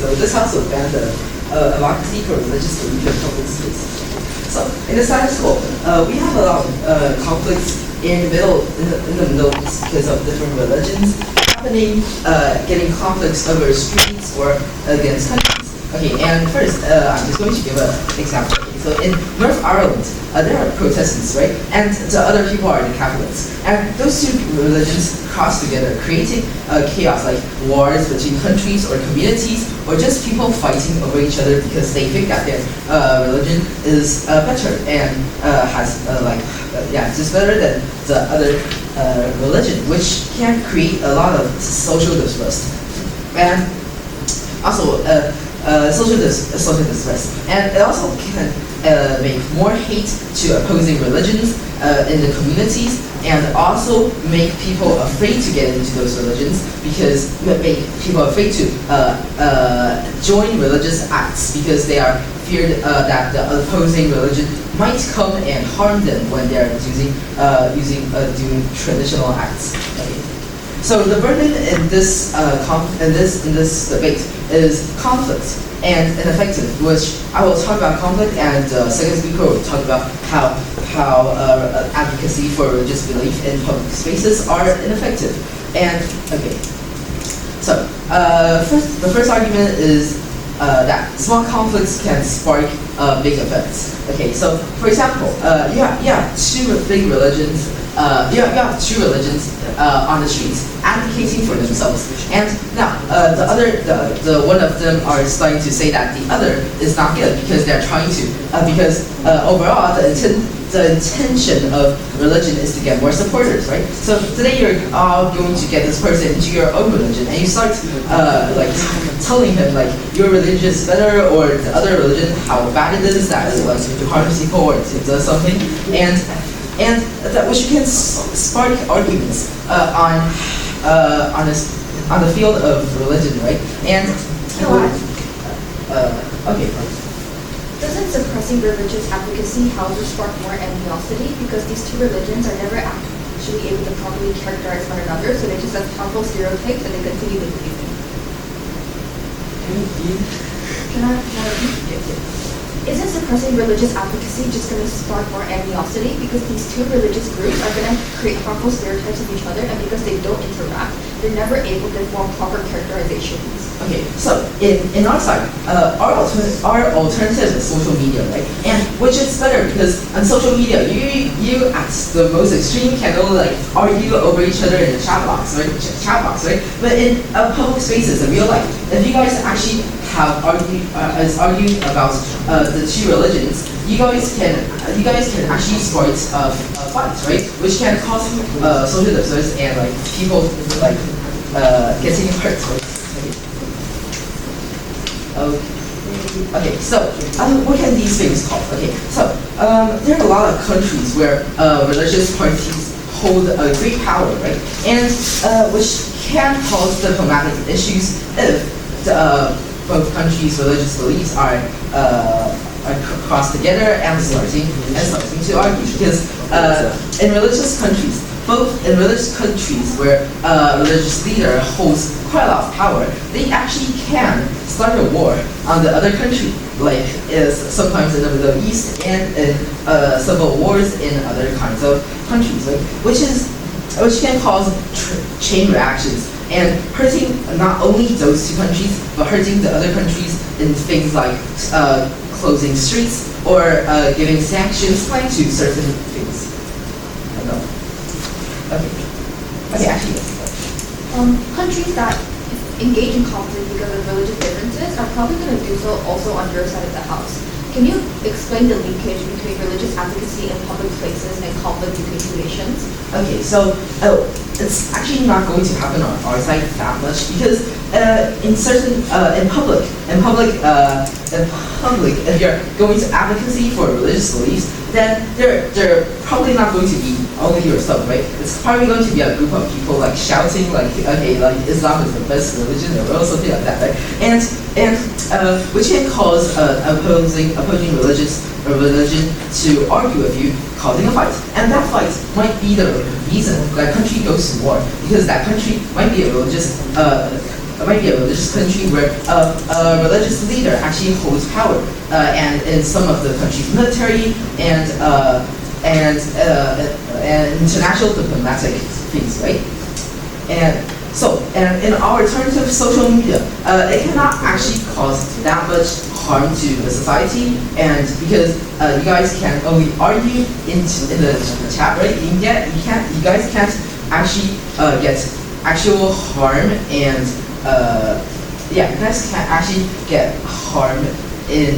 so this also banned the advocacy for religious belief in public spaces. So in the status quo, we have a lot of conflicts in the Middle East because of different religions happening, getting conflicts over streets or against countries. Okay, and first, I'm just going to give an example. So in North Ireland, there are Protestants, right? And the other people are the Catholics. And those two religions cross together, creating chaos like wars between countries or communities, or just people fighting over each other because they think that their religion is better and just better than the other religion, which can create a lot of social distrust. And also, social distress, and it also can make more hate to opposing religions in the communities, and also make people afraid to get into those religions because make people afraid to join religious acts because they are feared that the opposing religion might come and harm them when they are doing traditional acts. Okay. So the burden in this debate is conflict and ineffective, which I will talk about conflict, and second speaker will talk about how advocacy for religious belief in public spaces are ineffective. And okay, so the first argument is that small conflicts can spark big events. Okay, so for example, you have two big religions. You have two religions on the streets advocating for themselves, and now the one of them are starting to say that the other is not good because they're trying to because overall the intention of religion is to get more supporters, right? So today you're all going to get this person into your own religion, and you start telling him like your religion is better, or the other religion how bad it is, that it wants to harm people or to do something, and that which can spark arguments on the field of religion, right? And okay. Doesn't suppressing religious advocacy help to spark more animosity, because these two religions are never actually able to properly characterize one another, so they just have harmful stereotypes and they continue to believe them. Can I repeat? Isn't suppressing religious advocacy just going to spark more animosity, because these two religious groups are going to create harmful stereotypes of each other, and because they don't interact, they're never able to form proper characterizations. Okay, so in our side, our alternative is social media, right? And which is better because on social media, you at the most extreme can only like argue over each other in the chat box, right? But in public spaces, in real life, if you guys actually have argued about the two religions, you guys can actually start fights, right? Which can cause social distress and like people like getting hurt, right? Okay, so what can these things cause? Okay, so there are a lot of countries where religious parties hold a great power, right? And which can cause diplomatic issues if both countries' religious beliefs are crossed together and starting to argue. Because in religious countries where a religious leader holds quite a lot of power, they actually can start a war on the other country, like is sometimes in the Middle East and in civil wars in other kinds of countries, right? Which can cause chain reactions and hurting not only those two countries, but hurting the other countries in things like closing streets or giving sanctions to certain things. I don't know. Okay, actually, yes. Countries that engage in conflict because of religious differences are probably going to do so also on your side of the house. Can you explain the linkage between religious advocacy in public places and conflict between two nations? Okay, so it's actually not going to happen on our side that much because in public, if you're going to advocacy for religious beliefs, then they're probably not going to be only yourself, right? It's probably going to be a group of people like shouting like, okay, like Islam is the best religion in the world, something like that, right? And which can cause opposing religion to argue with you, causing a fight. And that fight might be the reason that country goes to war, because that country might be a religious might be a religious country where a religious leader actually holds power, and in some of the country's military and international diplomatic things, right? And in our alternative social media, it cannot actually cause that much harm to the society, and because you guys can only argue in the chat, right? You guys can't actually get actual harm, and yeah, you guys can't actually get harm in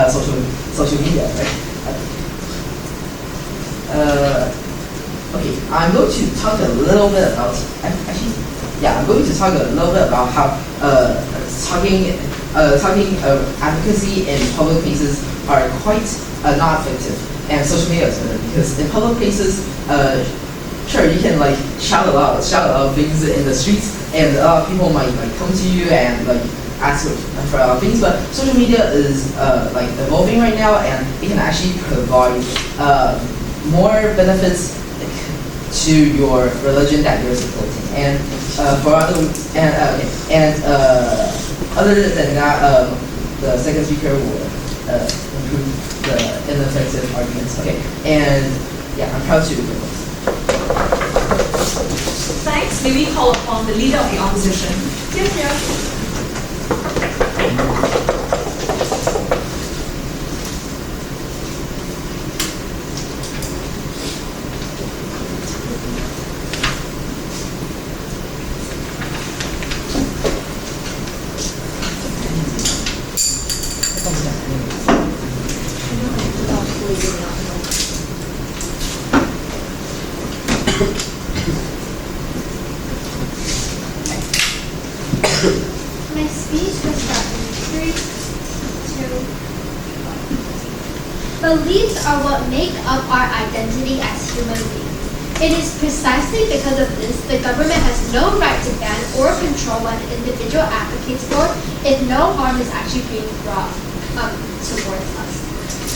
social media, right? Okay, I'm going to talk a little bit about I'm going to talk a little bit about how talking advocacy in public places are quite not effective, and social media is better because in public places, sure, you can like shout a lot of things in the streets, and a lot of people might like come to you and like ask for a lot of things, but social media is like evolving right now, and it can actually provide more benefits to your religion that you're supporting, and other than that, the second speaker will improve the ineffective arguments. Okay, and yeah, I'm proud to do this. Thanks. May we call upon the leader of the opposition? Here. My speech will start in 3, 2, 1. Beliefs are what make up our identity as human beings. It is precisely because of this the government has no right to ban or control what an individual advocates for if no harm is actually being brought towards us.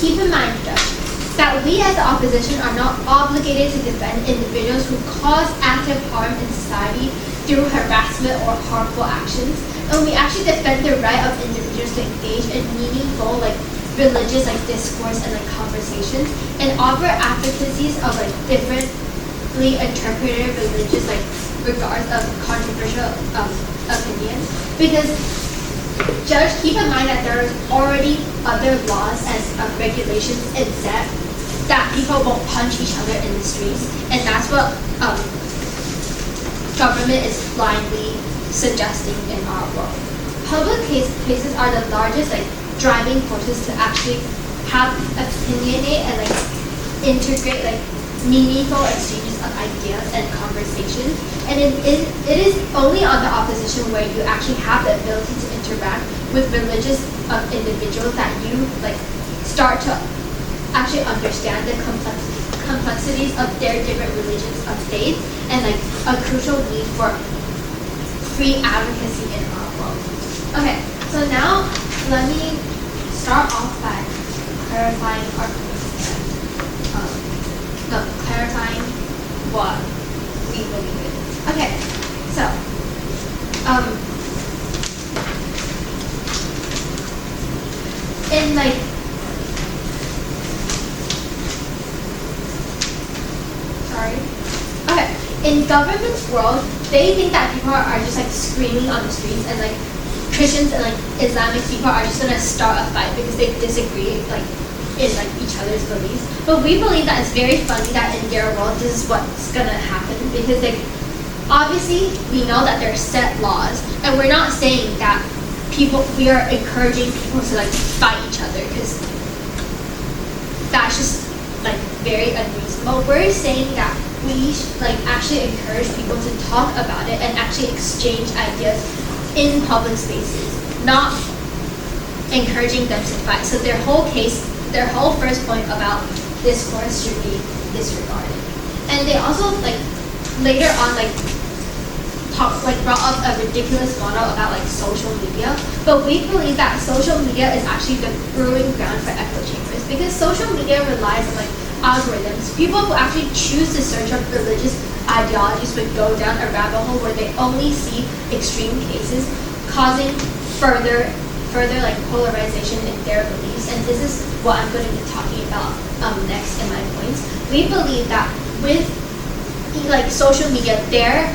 Keep in mind, Judge, that we as the opposition are not obligated to defend individuals who cause active harm in society through harassment or harmful actions, and we actually defend the right of individuals to engage in meaningful religious discourse and conversations, and offer advocacies of differently interpreted religious regards of controversial opinions. Because Judge, keep in mind that there is already other laws and regulations in set that people won't punch each other in the streets, and that's what government is blindly suggesting in our world. Public places are the largest driving forces to actually have opinionate and integrate meaningful exchanges of ideas and conversations. And it is only on the opposition where you actually have the ability to interact with religious individuals that you start to actually understand the complexities of their different religions of faith, and a crucial need for free advocacy in our world. Okay, so now let me start off by clarifying our clarifying what we believe in. Okay, so in in government's world, they think that people are just screaming on the streets, and Christians and Islamic people are just gonna start a fight because they disagree in each other's beliefs. But we believe that it's very funny that in their world this is what's gonna happen, because obviously we know that there are set laws, and we're not saying that we are encouraging people to fight each other, because that's just very unreasonable. We're saying that we actually encourage people to talk about it and actually exchange ideas in public spaces, not encouraging them to fight. So their whole first point about discourse should be disregarded. And they also later on brought up a ridiculous model about social media, but we believe that social media is actually the brewing ground for echo chambers, because social media relies on algorithms. People who actually choose to search up religious ideologies would go down a rabbit hole where they only see extreme cases causing further like polarization in their beliefs. And this is what I'm going to be talking about next in my points. We believe that with like social media, their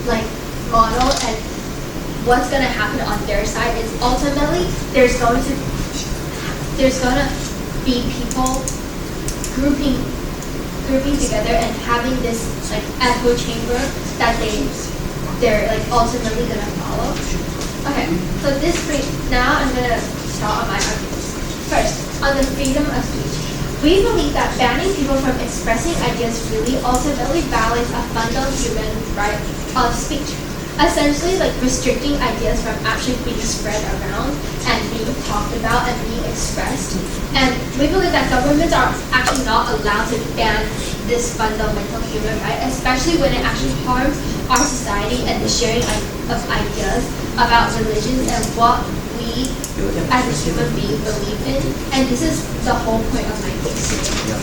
like model and what's going to happen on their side is ultimately there's going to be people grouping together and having this like echo chamber that they're like ultimately gonna follow. Okay, so now I'm gonna start on my arguments. First, on the freedom of speech. We believe that banning people from expressing ideas freely ultimately violates a fundamental human right of speech. Essentially, like restricting ideas from actually being spread around and being talked about and being expressed. And we believe that governments are actually not allowed to ban this fundamental human right, especially when it actually harms our society and the sharing of ideas about religions and what we as a human being believe in. And this is the whole point of my case today.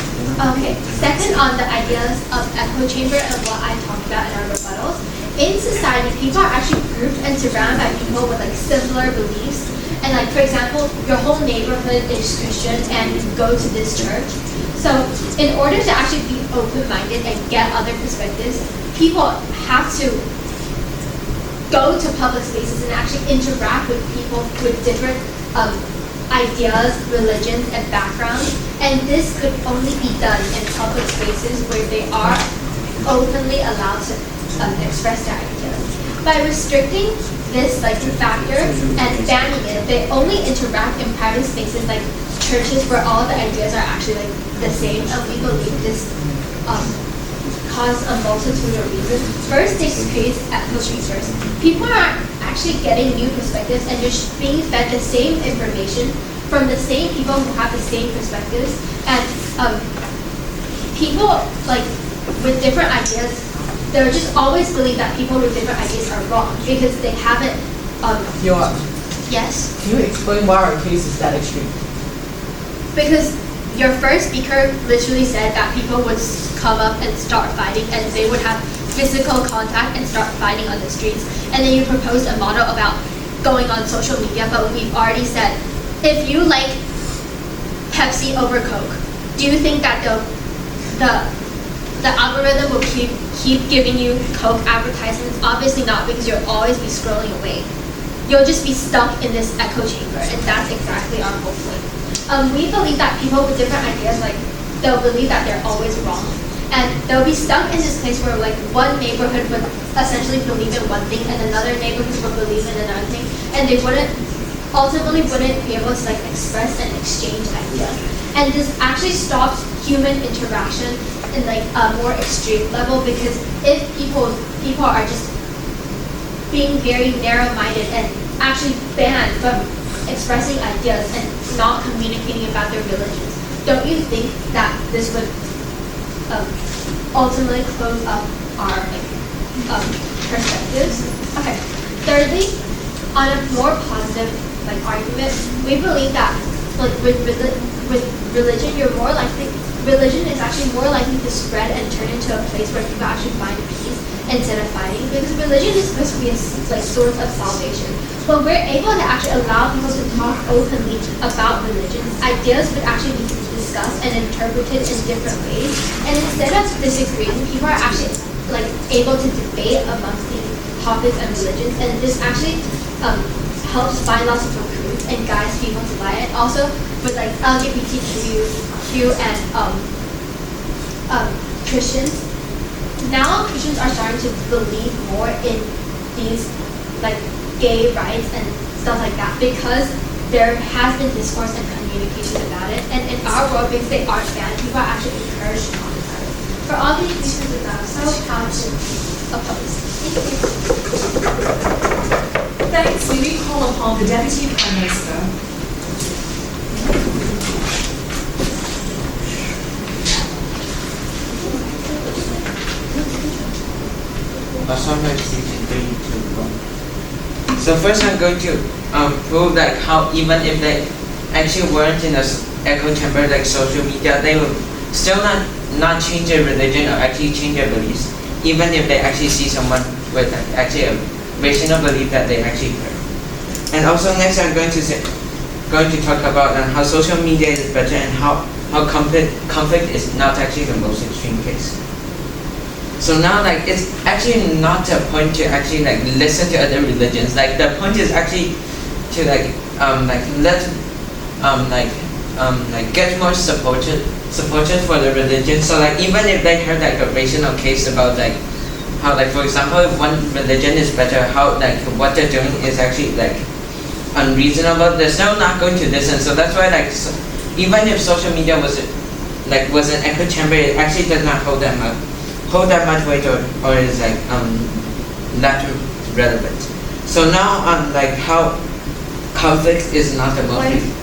Okay, second on the ideas of echo chamber and what I talked about in our rebuttals. In society, people are actually grouped and surrounded by people with like similar beliefs. And like, for example, your whole neighborhood is Christian and you go to this church. So in order to actually be open-minded and get other perspectives, people have to go to public spaces and actually interact with people with different ideas, religions, and backgrounds. And this could only be done in public spaces where they are openly allowed to express their ideas. By restricting this like factor and banning it, they only interact in private spaces like churches where all the ideas are actually like the same, and we believe this cause a multitude of reasons. First, this creates echo chambers. People are actually getting new perspectives and they're being fed the same information from the same people who have the same perspectives. And people like with different ideas, they'll just always believe that people with different ideas are wrong because they haven't. Yes. Can you explain why our case is that extreme? Because your first speaker literally said that people would come up and start fighting and they would have physical contact and start fighting on the streets. And then you proposed a model about going on social media, but we've already said, if you like Pepsi over Coke, do you think that the algorithm will keep giving you Coke advertisements? Obviously not, because you'll always be scrolling away. You'll just be stuck in this echo chamber, and that's exactly our whole point. We believe that people with different ideas, like, they'll believe that they're always wrong. And they'll be stuck in this place where, like, one neighborhood would essentially believe in one thing, and another neighborhood would believe in another thing, and they ultimately wouldn't be able to, like, express and exchange ideas. And this actually stops human interaction in, like, a more extreme level, because if people are just being very narrow-minded and actually banned from expressing ideas and not communicating about their religions, don't you think that this would ultimately close up our perspectives? Okay. Thirdly, on a more positive argument, we believe that with religion, religion is actually more likely to spread and turn into a place where people actually find peace instead of fighting, because religion is supposed to be a source of salvation. When we're able to actually allow people to talk openly about religions, ideas would actually be discussed and interpreted in different ways. And instead of disagreeing, people are actually able to debate amongst these topics and religions, and this actually helps biological truth and guides people to light. And also with LGBTQ and Christians, now Christians are starting to believe more in these gay rights and stuff like that, because there has been discourse and communication about it. And in our world, because they aren't banned, people are actually encouraged to talk about it. For all these reasons, I'm so proud to oppose. Thank you. Thanks. We recall upon the Deputy Prime Minister. So first I'm going to prove that how even if they actually weren't in an echo chamber like social media, they will still not change their religion or actually change their beliefs, even if they actually see someone with like, actually a rational belief that they actually heard. And also next I'm going to talk about how social media is better and how conflict is not actually the most extreme case. So now like it's actually not a point to actually like listen to other religions. Like the point is actually to like get more supporters for the religion. So like even if they heard like a rational case about like how like for example if one religion is better, how like what they're doing is actually like unreasonable, they're still not going to listen. So that's why like even if social media was an echo chamber, it actually does not hold that much weight or is like not relevant. So now on like how conflict is not the most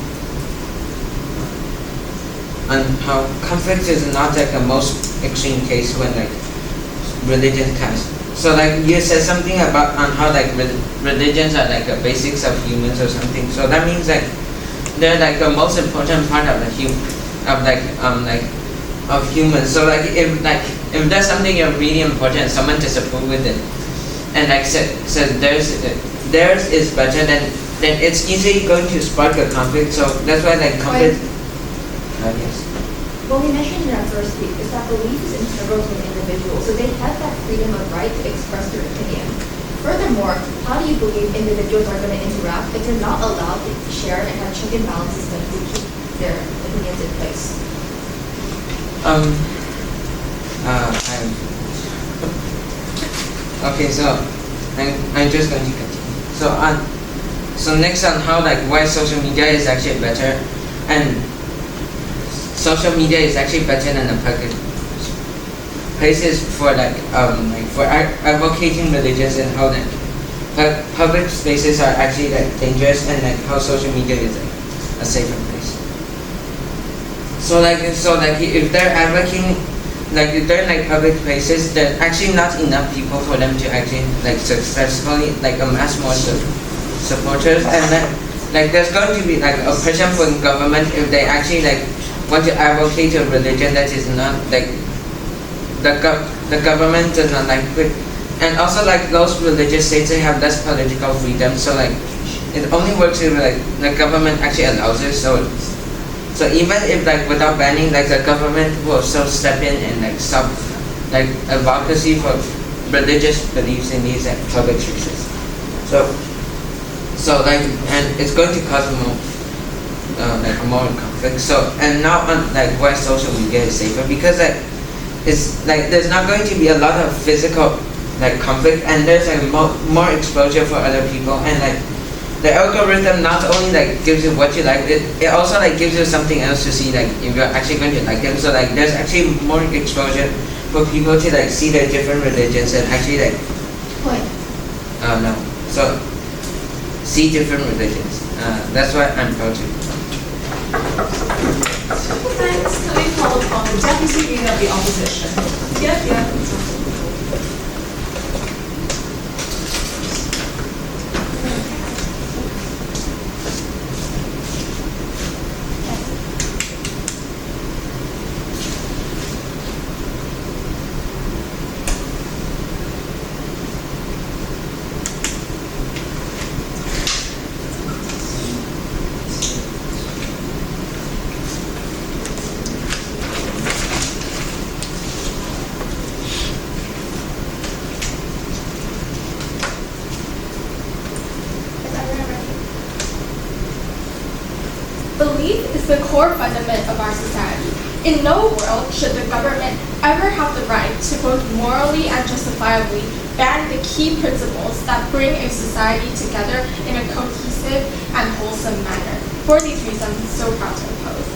and how conflict is not like the most extreme case when like religion comes. So like you said something about on how like religions are like the basics of humans or something. So that means like they're like the most important part of the of humans. So like if there's something you're really important, someone disapproves with it, and like says theirs is better, then it's easily going to spark a conflict. So that's why like conflict. Yes. What we mentioned in our first week is that belief is integral to an individual, so they have that freedom of right to express their opinion. Furthermore, how do you believe individuals are going to interact if they're not allowed to share and have check and balance systems to keep their opinions in place? Okay, so I'm just going to continue. So next on how like why social media is actually better, and social media is actually better than the public places for for advocating religions, and how like public spaces are actually like dangerous, and like how social media is like a safer place. So if they're advocating if they're like public places, there's actually not enough people for them to actually like successfully like amass more supporters, and then like there's going to be like a pressure from government if they actually like want to advocate a religion that is not like the government does not like it. And also like those religious states, they have less political freedom, so like it only works if like the government actually allows it. So even if like without banning, like the government will still step in and like stop like advocacy for religious beliefs in these like public spaces. So like, and it's going to cause more conflict. So and now on like why social media is safer, because like it's like there's not going to be a lot of physical like conflict, and there's like more exposure for other people, and like the algorithm not only like gives you what you like, it also like gives you something else to see, like if you're actually going to like them. So like there's actually more exposure for people to like see their different religions and actually like no, so see different religions. That's what I'm proud to. Thanks. Can we call upon the deputy leader of the opposition? Yeah. Belief is the core fundament of our society. In no world should the government ever have the right to both morally and justifiably ban the key principles that bring a society together in a cohesive and wholesome manner. For these reasons, I'm so proud to oppose.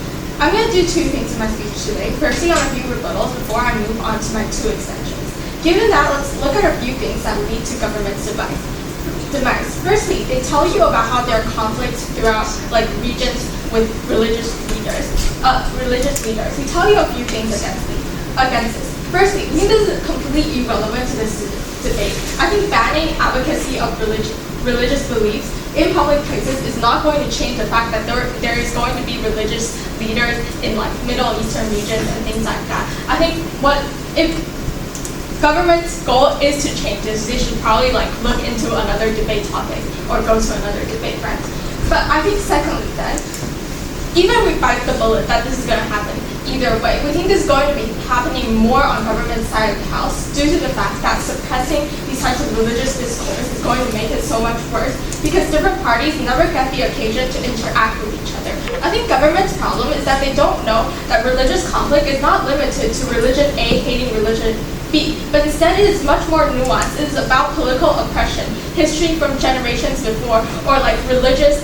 I'm going to do two things in my speech today. Firstly, on a few rebuttals before I move on to my two extensions. Given that, let's look at a few things that lead to government's demise. Firstly, they tell you about how there are conflicts throughout like regions with religious leaders. We tell you a few things against this. Firstly, I think this is completely irrelevant to this debate. I think banning advocacy of religious beliefs in public places is not going to change the fact that there is going to be religious leaders in like Middle Eastern regions and things like that. I think if government's goal is to change this, they should probably like look into another debate topic or go to another debate front. But I think secondly then, even if we bite the bullet that this is going to happen either way, we think this is going to be happening more on government side of the house due to the fact that suppressing these types of religious discourse is going to make it so much worse because different parties never get the occasion to interact with each other. I think government's problem is that they don't know that religious conflict is not limited to religion A hating religion B, but instead it is much more nuanced. It is about political oppression, history from generations before, or like religious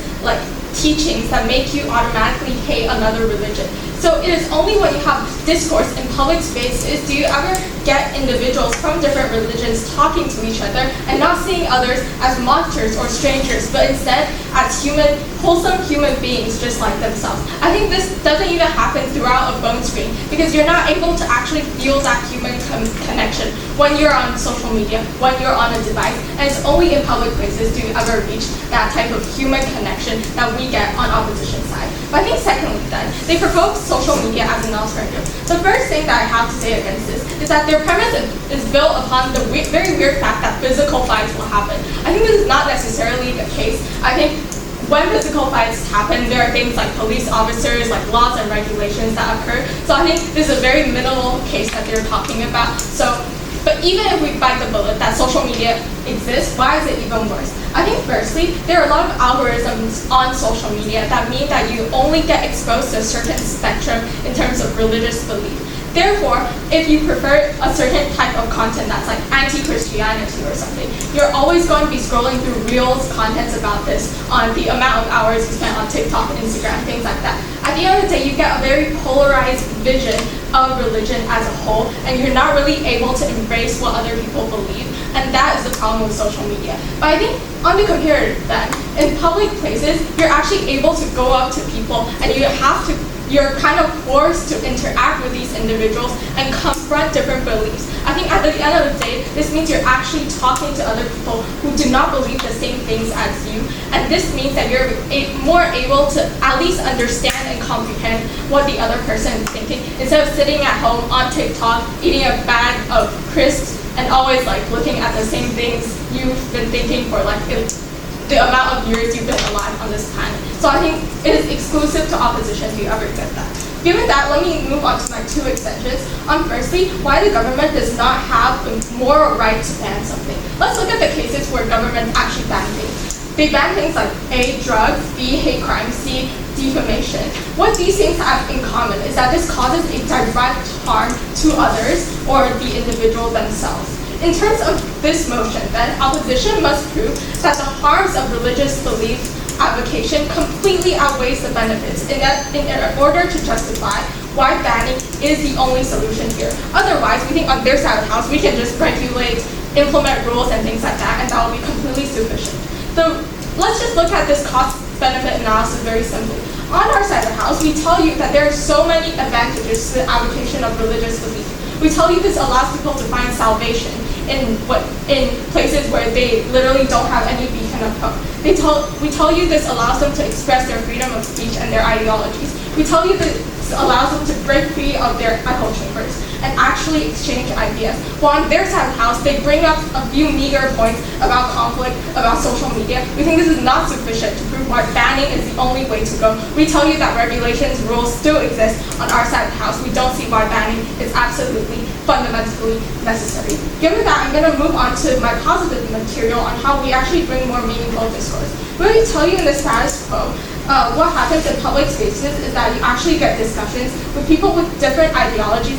teachings that make you automatically hate another religion. So it is only when you have discourse in public spaces do you ever get individuals from different religions talking to each other and not seeing others as monsters or strangers, but instead as wholesome human beings just like themselves. I think this doesn't even happen throughout a phone screen because you're not able to actually feel that human connection when you're on social media, when you're on a device, and it's only in public places do you ever reach that type of human connection that we get on opposition side. But I think secondly then, they propose social media as an alternative. The first thing that I have to say against this is that their premise is built upon the very weird fact that physical fights will happen. I think this is not necessarily the case. I think when physical fights happen, there are things like police officers, like laws and regulations that occur. So I think this is a very minimal case that they're talking about. But even if we bite the bullet that social media exists, why is it even worse? I think firstly, there are a lot of algorithms on social media that mean that you only get exposed to a certain spectrum in terms of religious belief. Therefore, if you prefer a certain type of content that's like anti-Christianity or something, you're always going to be scrolling through reels contents about this on the amount of hours you spend on TikTok, Instagram, things like that. At the end of the day, you get a very polarized vision of religion as a whole, and you're not really able to embrace what other people believe, and that is the problem with social media. But I think on the comparative then, in public places, you're actually able to go up to people and you're kind of forced to interact with these individuals and confront different beliefs. I think at the end of the day, this means you're actually talking to other people who do not believe the same things as you, and this means that you're more able to at least understand and comprehend what the other person is thinking, instead of sitting at home on TikTok, eating a bag of crisps, and always like looking at the same things you've been thinking for like the amount of years you've been alive on this planet. So I think it is exclusive to opposition to ever get that. Given that, let me move on to my two extensions. Firstly, why the government does not have the moral right to ban something. Let's look at the cases where governments actually ban things. They ban things like A, drugs, B, hate crime, C, defamation. What these things have in common is that this causes a direct harm to others or the individual themselves. In terms of this motion, then, opposition must prove that the harms of religious belief advocation completely outweighs the benefits in order to justify why banning is the only solution here. Otherwise, we think on their side of the house, we can just regulate, implement rules and things like that, and that will be completely sufficient. So let's just look at this cost-benefit analysis very simply. On our side of the house, we tell you that there are so many advantages to the application of religious belief. We tell you this allows people to find salvation in places where they literally don't have any beacon of hope. We tell you this allows them to express their freedom of speech and their ideologies. We tell you this allows them to break free of their echo chambers and actually exchange ideas. While on their side of the house, they bring up a few meager points about conflict, about social media. We think this is not sufficient to prove why banning is the only way to go. We tell you that regulations, rules still exist on our side of the house. We don't see why banning is absolutely, fundamentally necessary. Given that, I'm going to move on to my positive material on how we actually bring more meaningful discourse. When we tell you in the status quo, what happens in public spaces is that you actually get discussions with people with different ideologies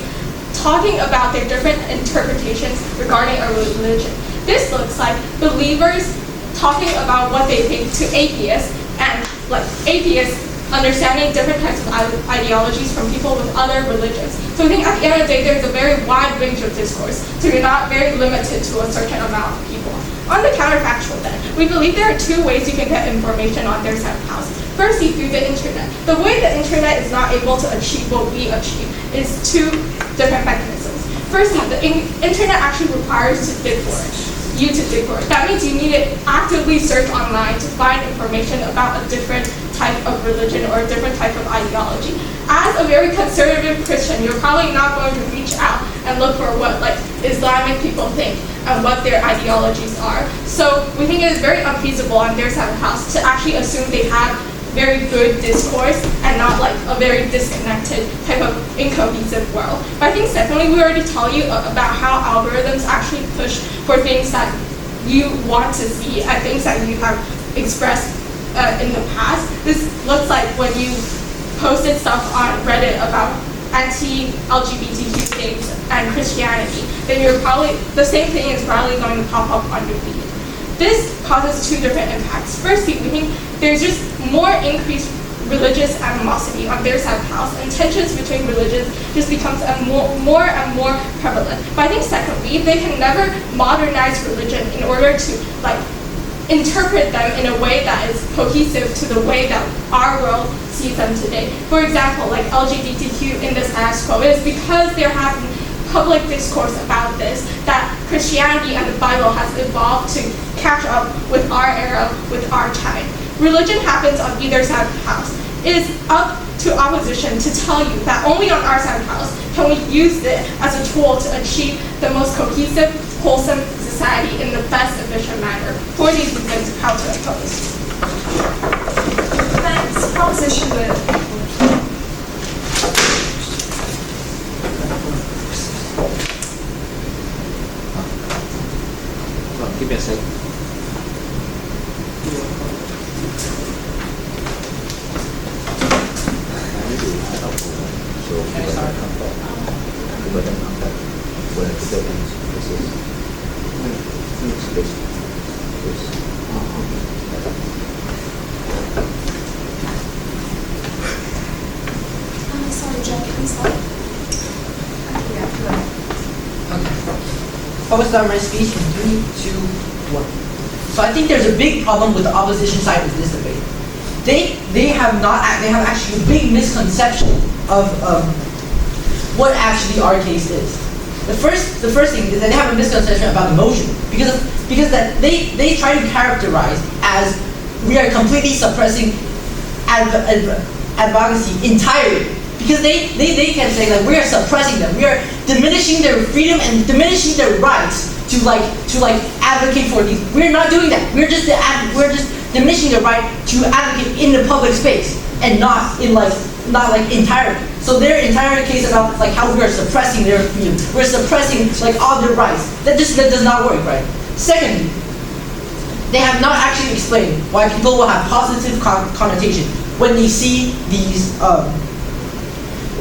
talking about their different interpretations regarding a religion. This looks like believers talking about what they think to atheists, and like atheists understanding different types of ideologies from people with other religions. So I think at the end of the day, there's a very wide range of discourse, so you're not very limited to a certain amount of people. On the counterfactual then, we believe there are two ways you can get information on their side of the house. Firstly, through the internet. The way the internet is not able to achieve what we achieve is two different mechanisms. Firstly, the internet actually requires you to dig for it. That means you need to actively search online to find information about a different type of religion or a different type of ideology. as a very conservative Christian, you're probably not going to reach out and look for what like Islamic people think and what their ideologies are. So we think it is very unfeasible on their side of the house to actually assume they have very good discourse and not like a very disconnected type of incohesive world. But I think secondly, we already told you about how algorithms actually push for things that you want to see and things that you have expressed in the past. This looks like when you posted stuff on Reddit about anti-LGBTQ things and Christianity, then you're probably, the same thing is probably going to pop up on your feed. This causes two different impacts. Firstly, we think there's just more increased religious animosity on their side of the house, and tensions between religions just becomes more and more prevalent. But I think secondly, they can never modernize religion in order to like interpret them in a way that is cohesive to the way that our world sees them today. For example, like LGBTQ in the status quo, it is because there has been public discourse about this that Christianity and the Bible has evolved to catch up with our era, with our time. Religion happens on either side of the house. It is up to opposition to tell you that only on our side of the house can we use it as a tool to achieve the most cohesive, wholesome society in the best efficient manner. For these reasons, how to oppose. Thanks. Proposition with. Give me a second. Sorry, Jack, can you stop? Yeah, go ahead. I will start my speech in 3, 2, 1. So I think there's a big problem with the opposition side of this debate. They have actually a big misconception of what actually our case is. The first thing is that they have a misconception about emotion because that they try to characterize as we are completely suppressing advocacy entirely. Because they can say like we are suppressing them, we are diminishing their freedom and diminishing their rights to advocate for these. We're not doing that. We're just diminishing their right to advocate in the public space and not entirely. So their entire case about like how we are suppressing their freedom, we're suppressing like all their rights. That does not work, right? Secondly, they have not actually explained why people will have positive connotation when they see these.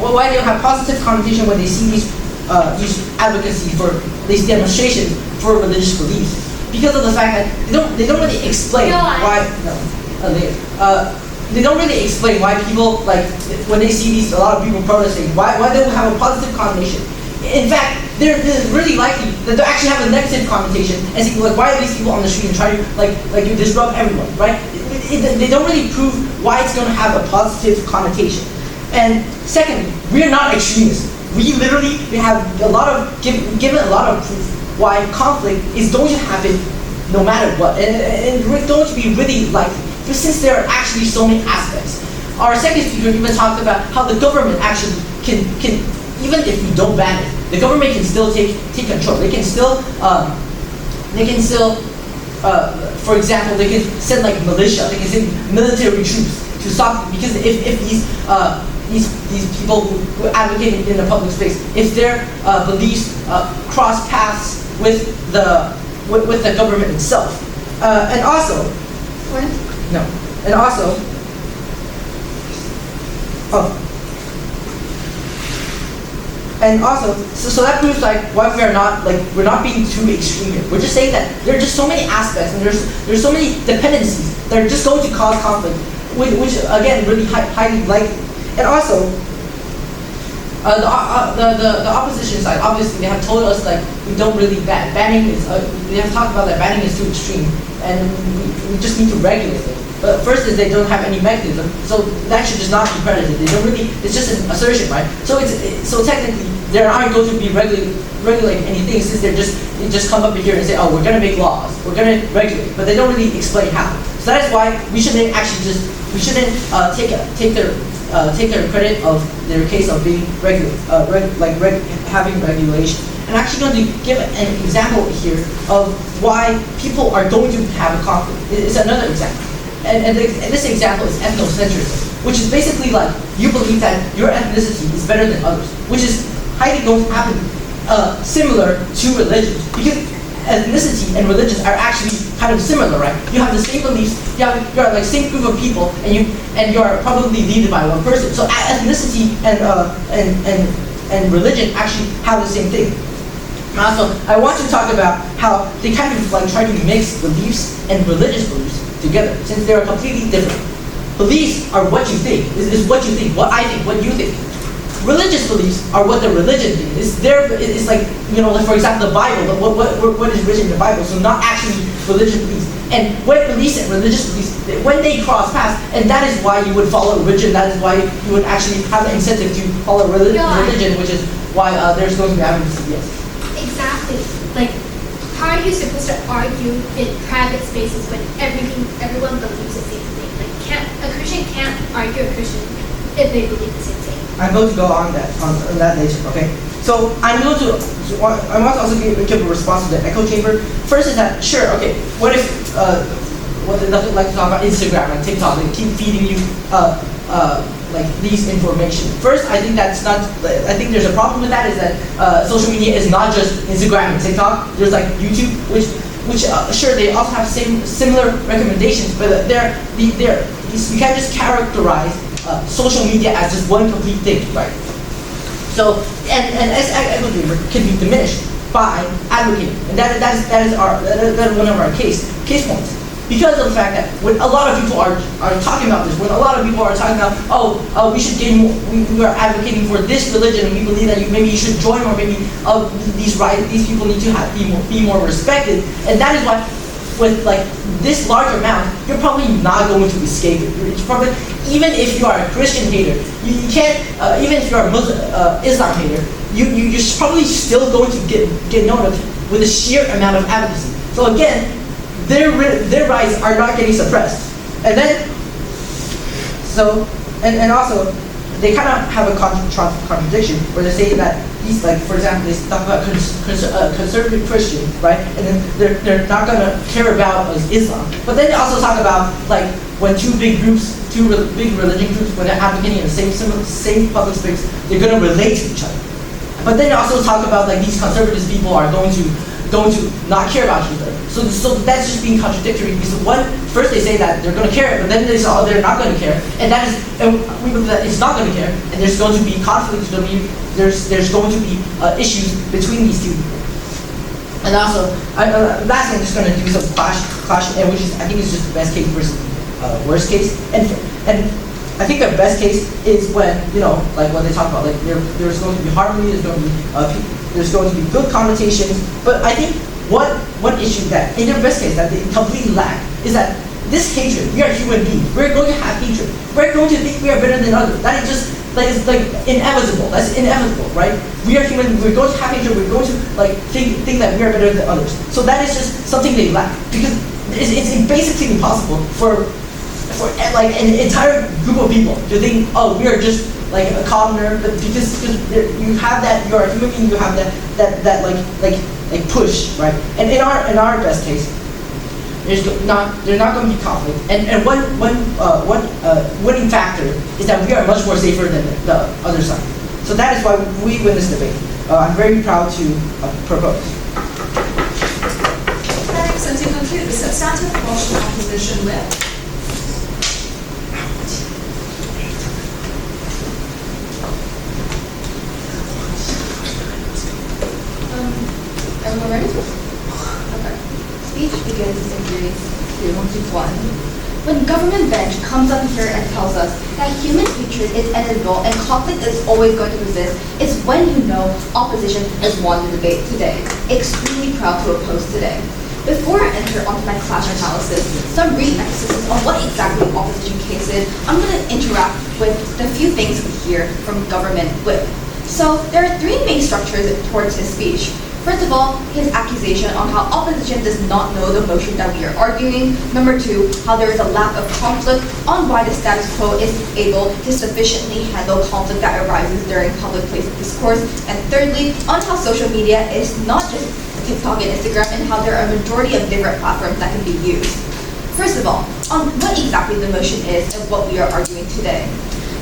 Why they have positive connotation when they see these advocacy for these demonstrations for religious beliefs, because of the fact that they don't really explain why. They don't really explain why people like when they see these a lot of people protesting why they will have a positive connotation. In fact, they're really likely that they actually have a negative connotation and say like why are these people on the street and try to like disrupt everyone, right? They don't really prove why it's going to have a positive connotation. And secondly, we are not extremists. We have a lot of given a lot of proof why conflict is going to happen no matter what, and we're going to be really likely. But since there are actually so many aspects, our second speaker even talked about how the government actually can even if we don't ban it, the government can still take control. They can still for example, they can send like militia, they can send military troops to stop, because if these people who advocate in the public space, if their beliefs cross paths with the government itself, and also, so that proves like why we're not being too extreme here. We're just saying that there are just so many aspects and there's so many dependencies that are just going to cause conflict, which again really highly likely. And also, the opposition side, obviously they have told us like we don't really ban. Banning is they have talked about that banning is too extreme, and we just need to regulate it. But first is they don't have any mechanism, so that should just not be credited. They don't really. It's just an assertion, right? So so technically they aren't going to be regulating anything, since they just come up here and say, oh, we're going to make laws, we're going to regulate, but they don't really explain how. So that is why we shouldn't take their take their credit of their case of being having regulation. I'm actually going to give an example here of why people are going to have a conflict. It's another example. And this example is ethnocentrism, which is basically like you believe that your ethnicity is better than others, which is highly going to happen similar to religion. Because ethnicity and religions are actually kind of similar, right? You have the same beliefs, you're like same group of people, and you're probably led by one person. So ethnicity and religion actually have the same thing. Also, I want to talk about how they kind of like try to mix beliefs and religious beliefs together, since they are completely different. Beliefs are what you think, is what you think, what I think, what you think. Religious beliefs are what the religion thinks. It's like, you know, like for example, the Bible, what is written in the Bible, so not actually religious beliefs. And when beliefs and religious beliefs, when they cross paths, and that is why you would follow religion, that is why you would actually have the incentive to follow religion, which is why there's going to be advocacy, yes. Exactly. Like, how are you supposed to argue in private spaces when everyone believes the same thing? Like, a Christian can't argue a Christian if they believe the same thing. I'm going to go on that later. Okay. So I must also give a response to the echo chamber. First is that sure, okay. What if what they like to talk about Instagram and TikTok? They keep feeding you like these information. First, I think that's not. I think there's a problem with that. Is that social media is not just Instagram and TikTok. There's like YouTube, which sure they also have similar recommendations, but you can't just characterize social media as just one complete thing, right? So and as advocating can be diminished by advocating, and that is one of our case points. Because of the fact that when a lot of people are talking about this, when a lot of people are talking about, we should gain more, we are advocating for this religion, and we believe that maybe you should join, or maybe these people need to be more respected, and that is why with like this large amount, you're probably not going to escape it. It's probably, even if you are a Christian hater, you can't, even if you're a Muslim, Islam hater, you're probably still going to get noticed with the sheer amount of advocacy. So again, their rights are not getting suppressed. And then, and also, they kind of have a contradiction where they say that these, like for example, they talk about conservative Christian, right? And then they're not going to care about Islam. But then they also talk about like when two big religion groups, when they're advocating in the same public space, they're going to relate to each other. But then they also talk about like these conservative people are going to not care about each other. So that's just being contradictory, because first they say that they're going to care, but then they say, they're not going to care, and we believe that it's not going to care, and there's going to be conflict, there's going to be issues between these two people. And also, lastly, I'm just going to do some clash, and which is, I think, is just the best case versus worst case, and I think the best case is when, you know, like what they talk about, like there's going to be harmony, there's going to be good connotations, but I think one issue that, in their best case, that they completely lack is that this hatred, we are human beings, we're going to have hatred, we're going to think we are better than others. That is just, it's like inevitable, that's inevitable, right? We are human, we're going to have hatred, we're going to like think that we are better than others. So that is just something they lack, because it's basically impossible for like an entire group of people to think, we are just like a commoner, but because you have that, you're a human being, you have that like push, right? And in our best case, there's not going to be conflict. And one winning factor is that we are much more safer than the other side. So that is why we win this debate. I'm very proud to propose. So to conclude, the substantive motion opposition with. Everyone ready? Okay. Speech begins in 3, 2, 1. When government bench comes up here and tells us that human hatred is inevitable and conflict is always going to exist, it's when you know opposition has won the debate today. Extremely proud to oppose today. Before I enter onto my clash analysis, some brief emphasis on what exactly an opposition case is, I'm going to interact with the few things we hear from government whip. So there are 3 main structures towards his speech. First of all, his accusation on how opposition does not know the motion that we are arguing. Number two, how there is a lack of conflict on why the status quo is able to sufficiently handle conflict that arises during public place discourse. And thirdly, on how social media is not just TikTok and Instagram and how there are a majority of different platforms that can be used. First of all, on what exactly the motion is and what we are arguing today.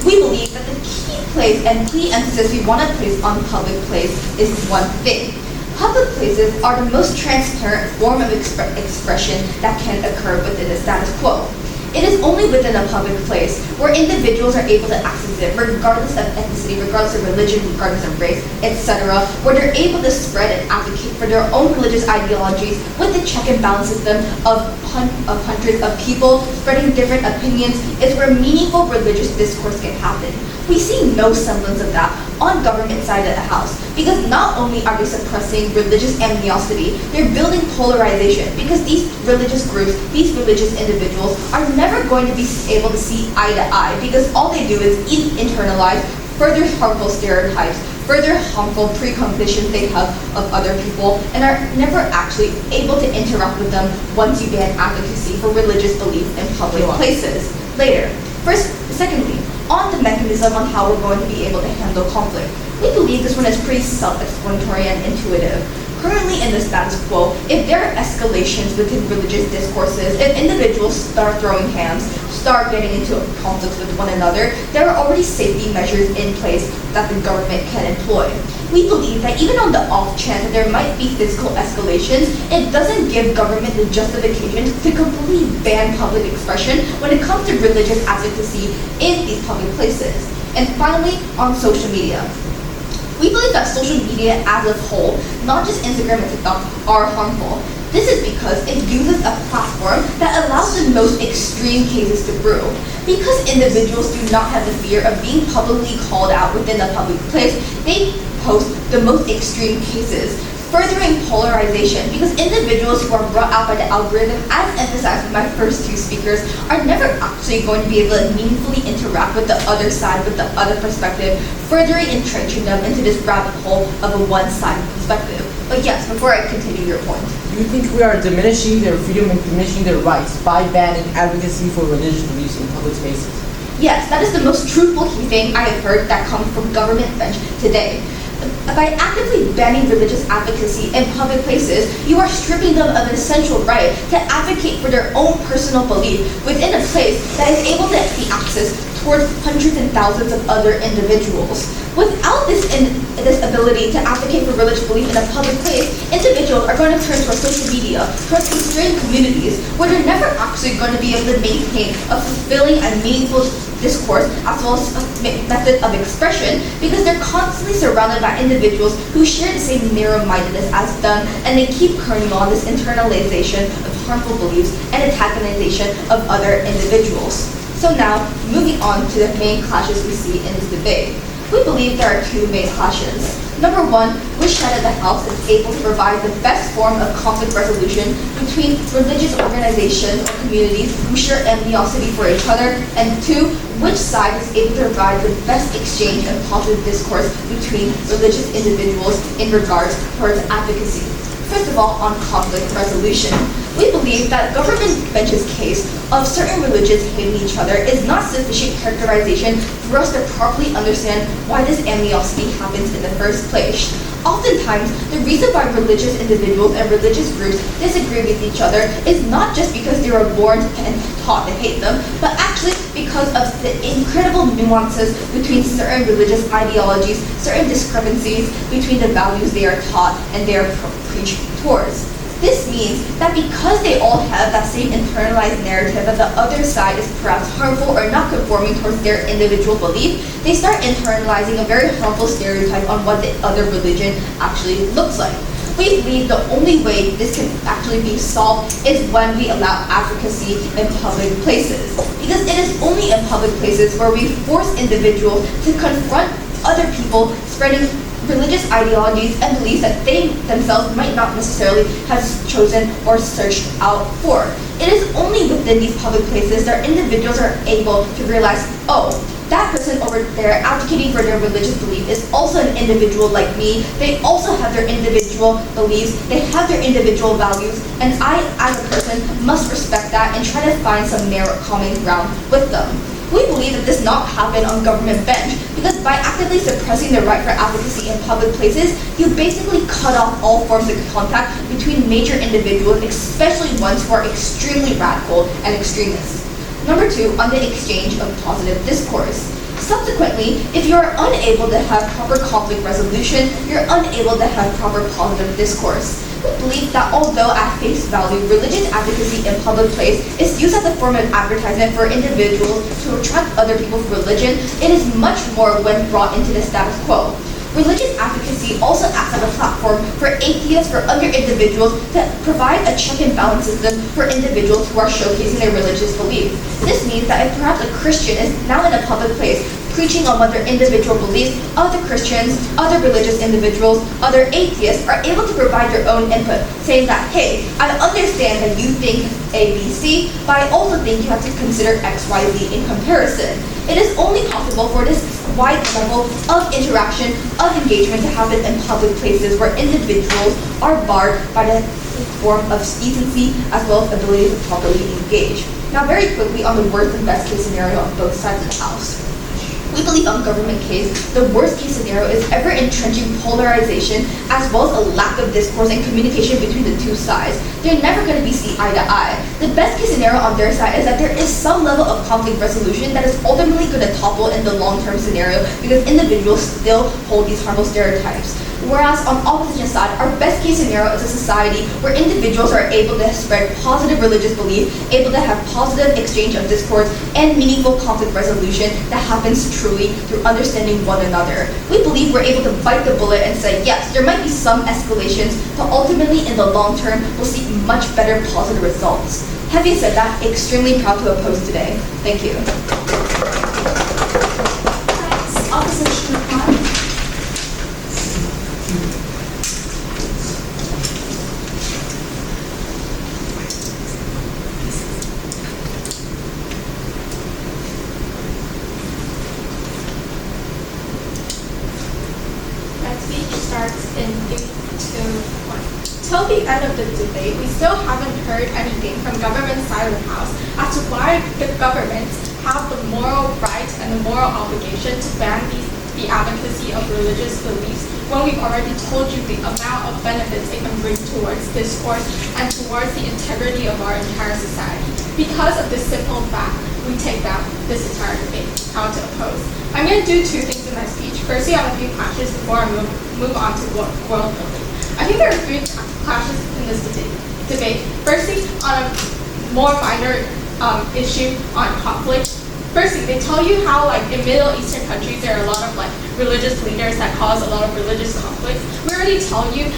We believe that the key place and key emphasis we want to place on public place is one thing. Public places are the most transparent form of expression that can occur within the status quo. It is only within a public place where individuals are able to access it regardless of ethnicity, regardless of religion, regardless of race, etc., where they're able to spread and advocate for their own religious ideologies with the check and balance system of hundreds of people spreading different opinions is where meaningful religious discourse can happen. We see no semblance of that on government side of the house because not only are they suppressing religious animosity, they're building polarization because these religious groups, these religious individuals are never going to be able to see eye to eye because all they do is internalize further harmful stereotypes, further harmful preconditions they have of other people, and are never actually able to interact with them once you ban advocacy for religious belief in public places later. Secondly, on the mechanism on how we're going to be able to handle conflict. We believe this one is pretty self-explanatory and intuitive. Currently in the status quo, if there are escalations within religious discourses, if individuals start throwing hands, start getting into conflicts with one another, there are already safety measures in place that the government can employ. We believe that even on the off chance that there might be physical escalations, it doesn't give government the justification to completely ban public expression when it comes to religious advocacy in these public places. And finally, on social media. We believe that social media as a whole, not just Instagram and TikTok, are harmful. This is because it uses a platform that allows the most extreme cases to brew. Because individuals do not have the fear of being publicly called out within a public place, they post the most extreme cases, furthering polarization because individuals who are brought out by the algorithm, as emphasized by my first two speakers, are never actually going to be able to meaningfully interact with the other side, with the other perspective, furthering entrenching them into this rabbit hole of a one-sided perspective. But yes, before I continue your point. Do you think we are diminishing their freedom and diminishing their rights by banning advocacy for religious beliefs in public spaces? Yes, that is the most truthful thing I have heard that comes from government bench today. By actively banning religious advocacy in public places, you are stripping them of an essential right to advocate for their own personal belief within a place that is able to be accessed towards hundreds and thousands of other individuals. Without this ability to advocate for religious belief in a public place, individuals are going to turn towards social media, towards constrained communities, where they're never actually going to be able to maintain a fulfilling and meaningful discourse as well as a method of expression because they're constantly surrounded by individuals who share the same narrow-mindedness as them, and they keep currently on this internalization of harmful beliefs and antagonization of other individuals. So now, moving on to the main clashes we see in this debate. We believe there are two main clashes. Number one, which side of the house is able to provide the best form of conflict resolution between religious organizations or communities who share animosity for each other, and two, which side is able to provide the best exchange of positive discourse between religious individuals in regards towards advocacy. First of all, on conflict resolution. We believe that government bench's case of certain religions hating each other is not sufficient characterization for us to properly understand why this animosity happens in the first place. Oftentimes, the reason why religious individuals and religious groups disagree with each other is not just because they were born and taught to hate them, but actually because of the incredible nuances between certain religious ideologies, certain discrepancies between the values they are taught and they are preached towards. This means that because they all have that same internalized narrative that the other side is perhaps harmful or not conforming towards their individual belief, they start internalizing a very harmful stereotype on what the other religion actually looks like. We believe the only way this can actually be solved is when we allow advocacy in public places. Because it is only in public places where we force individuals to confront other people spreading religious ideologies and beliefs that they themselves might not necessarily have chosen or searched out for. It is only within these public places that individuals are able to realize, oh, that person over there advocating for their religious belief is also an individual like me. They also have their individual beliefs, they have their individual values, and I, as a person, must respect that and try to find some narrow common ground with them. We believe that this not happen on government bench because by actively suppressing the right for advocacy in public places, you basically cut off all forms of contact between major individuals, especially ones who are extremely radical and extremists. Number 2, on the exchange of positive discourse. Subsequently, if you are unable to have proper conflict resolution, you're unable to have proper positive discourse. We believe that although at face value, religious advocacy in public place is used as a form of advertisement for individuals to attract other people's religion, it is much more when brought into the status quo. Religious advocacy also acts as a platform for atheists, for other individuals, to provide a check and balance system for individuals who are showcasing their religious beliefs. This means that if perhaps a Christian is now in a public place preaching on what their individual beliefs, other Christians, other religious individuals, other atheists are able to provide their own input, saying that, hey, I understand that you think A, B, C, but I also think you have to consider X, Y, Z in comparison. It is only possible for this wide level of interaction, of engagement to happen in public places where individuals are barred by the form of decency as well as ability to properly engage. Now very quickly on the worst and best case scenario on both sides of the house. We believe on government case, the worst case scenario is ever entrenching polarization as well as a lack of discourse and communication between the two sides. They're never going to be see eye to eye. The best case scenario on their side is that there is some level of conflict resolution that is ultimately going to topple in the long-term scenario because individuals still hold these harmful stereotypes. Whereas on opposition side, our best case scenario is a society where individuals are able to spread positive religious belief, able to have positive exchange of discourse, and meaningful conflict resolution that happens truly through understanding one another. We believe we're able to bite the bullet and say, yes, there might be some escalations, but ultimately in the long term, we'll see much better positive results. Having said that, extremely proud to oppose today. Thank you. Thanks. Opposition reply. In 3, 2, 1. Till the end of the debate, we still haven't heard anything from government side of the house as to why the governments have the moral right and the moral obligation to ban the advocacy of religious beliefs when we've already told you the amount of benefits it can bring towards discourse and towards the integrity of our entire society. Because of this simple fact, we take down this entire debate, how to oppose. I'm going to do 2 things in my speech. Firstly, on a few clashes before I move on to world building. I think there are 3 clashes in this debate. Firstly, on a more minor issue on conflict. Firstly, they tell you how like in Middle Eastern countries there are a lot of like religious leaders that cause a lot of religious conflicts. We already tell you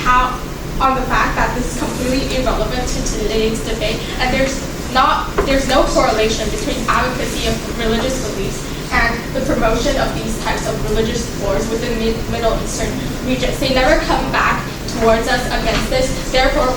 how on the fact that this is completely irrelevant to today's debate, and there's no correlation between advocacy of religious beliefs and the promotion of these types of religious wars within Middle Eastern regions. They never come back towards us against this, therefore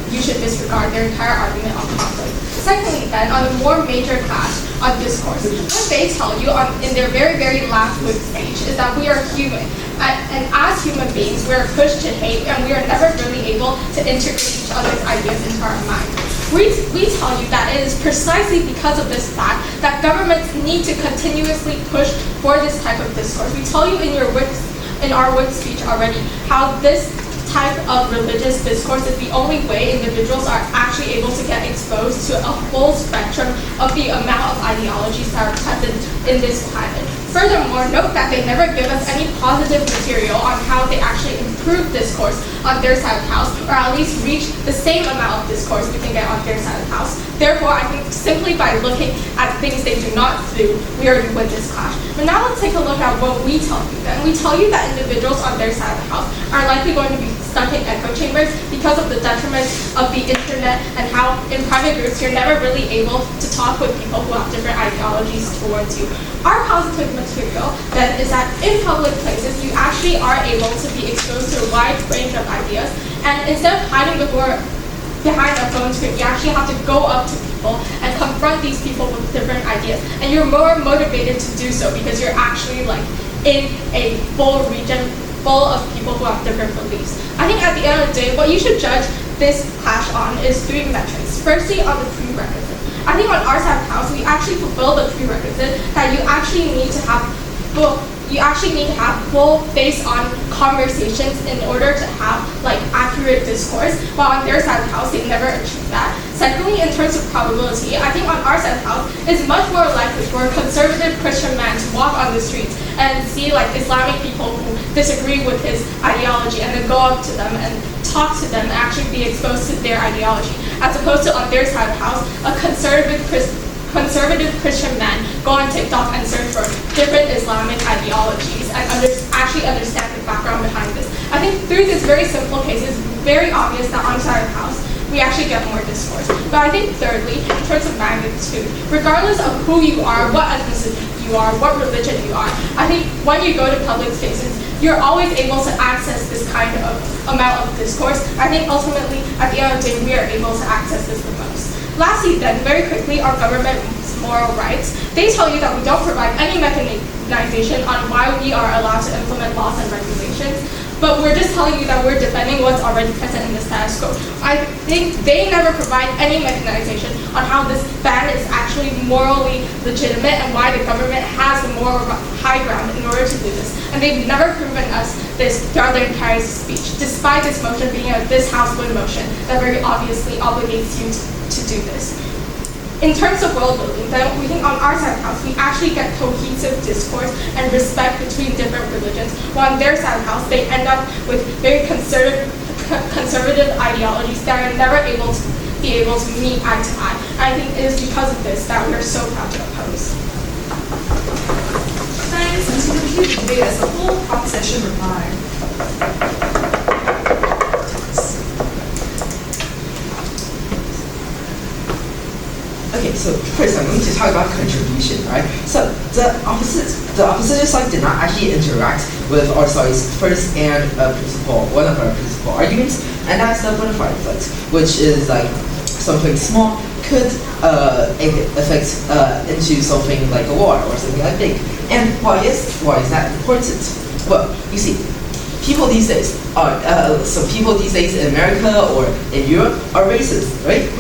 you should disregard their entire argument on conflict. Secondly then, on a more major clash on discourse, what they tell you in their very, very last word speech is that we are human. And as human beings, we are pushed to hate and we are never really able to integrate each other's ideas into our mind. We tell you that it is precisely because of this fact that governments need to continuously push for this type of discourse. We tell you in our word speech already how this type of religious discourse is the only way individuals are actually able to get exposed to a full spectrum of the amount of ideologies that are present in this planet. Furthermore, note that they never give us any positive material on how they actually improve discourse on their side of the house, or at least reach the same amount of discourse we can get on their side of the house. Therefore, I think simply by looking at things they do not do, we already win this clash. But now let's take a look at what we tell you. Then we tell you that individuals on their side of the house are likely going to be stuck in echo chambers because of the detriment of the internet and how in private groups you're never really able to talk with people who have different ideologies towards you. Our positive material then is that in public places you actually are able to be exposed to a wide range of ideas, and instead of hiding behind a phone screen, you actually have to go up to people and confront these people with different ideas, and you're more motivated to do so because you're actually like in a full region full of people who have different beliefs. I think at the end of the day, what you should judge this clash on is 3 metrics. Firstly, on the prerequisite. I think on our side of the house, we actually fulfill the prerequisite that you actually need to have full face-on conversations in order to have like accurate discourse, while on their side of the house, they never achieve that. Secondly, in terms of probability, I think on our side of the house, it's much more likely for a conservative Christian man to walk on the streets and see like Islamic people who disagree with his ideology and then go up to them and talk to them and actually be exposed to their ideology, as opposed to on their side of the house, a conservative Christian man go on TikTok and search for different Islamic ideologies and actually understand the background behind this. I think through this very simple case, it's very obvious that on side of the house, we actually get more discourse. But I think thirdly, in terms of magnitude, regardless of who you are, what ethnicity you are, what religion you are, I think when you go to public spaces, you're always able to access this kind of amount of discourse. I think ultimately, at the end of the day, we are able to access this the most. Lastly then, very quickly, on government's moral rights, they tell you that we don't provide any mechanization on why we are allowed to implement laws and regulations, but we're just telling you that we're defending what's already present in the status quo. I think they never provide any mechanization on how this ban is actually morally legitimate and why the government has the moral high ground in order to do this. And they've never proven us this throughout their entire speech, despite this motion being a this House win motion that very obviously obligates you to do this. In terms of world building, then we think on our side of the house, we actually get cohesive discourse and respect between different religions, while on their side of the house, they end up with very conservative ideologies that are never able to be able to meet eye to eye. And I think it is because of this that we are so proud to oppose. Thanks, and to complete the debate as a whole, proposition reply. Okay, so first I'm going to talk about contribution, right? So the opposition side did not actually interact with our side's first and one of our principal arguments, and that's the butterfly effect, which is like something small could affect into something like a war or something like big. And why is that important? Well, you see, people these days in America or in Europe are racist, right?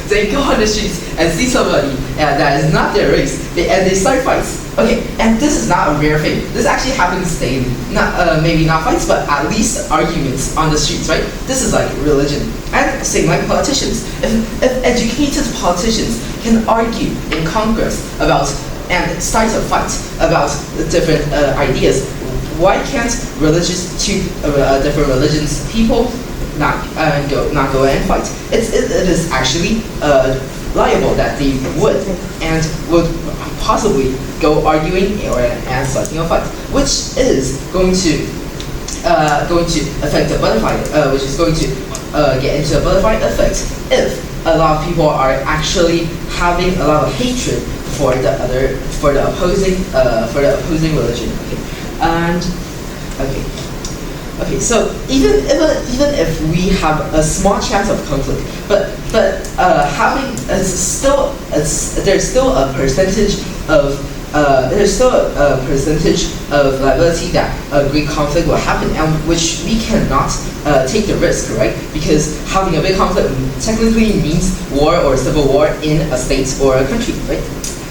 They go on the streets and see somebody that is not their race, and they start fights. Okay, and this is not a rare thing. This actually happens daily. Maybe not fights, but at least arguments on the streets, right? This is like religion. And same like politicians. If educated politicians can argue in Congress about and start a fight about different ideas, why can't different religions people not go and fight? It is actually liable that they would possibly go arguing and starting a fight, which is going to affect the butterfly, which is going to get into a butterfly effect if a lot of people are actually having a lot of hatred for the opposing religion. Okay, so even if we have a small chance of conflict, but there's still a percentage of liability that a great conflict will happen, and which we cannot take the risk, right? Because having a big conflict technically means war or civil war in a state or a country, right?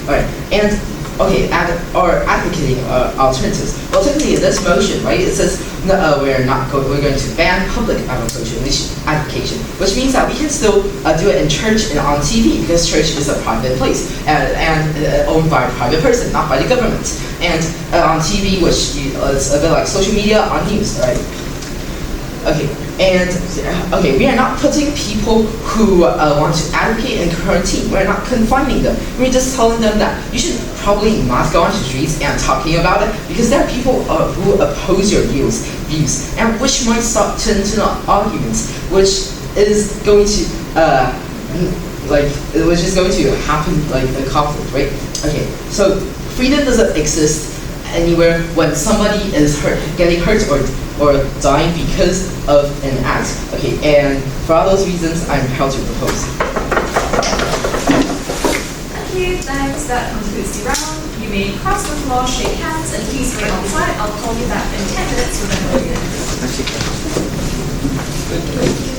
All right, and okay, or advocating alternatives. Well, technically, this motion, right? It says we're going to ban public advocation, which means that we can still do it in church and on TV, because church is a private place and owned by a private person, not by the government. And on TV, which is a bit like social media, on news, right? Okay, we are not putting people who want to advocate in quarantine. We're not confining them. We're just telling them that you should probably not go onto the streets and talking about it, because there are people who oppose your views, and which might turn into arguments, which is going to happen like a conflict, right? Okay, so freedom doesn't exist anywhere when somebody is getting hurt or dying because of an act. Okay, and for all those reasons, I'm proud to propose. you, thanks. That concludes the round. You may cross the floor, shake hands, and please wait outside. I'll call you back in 10 minutes with an audience. Good.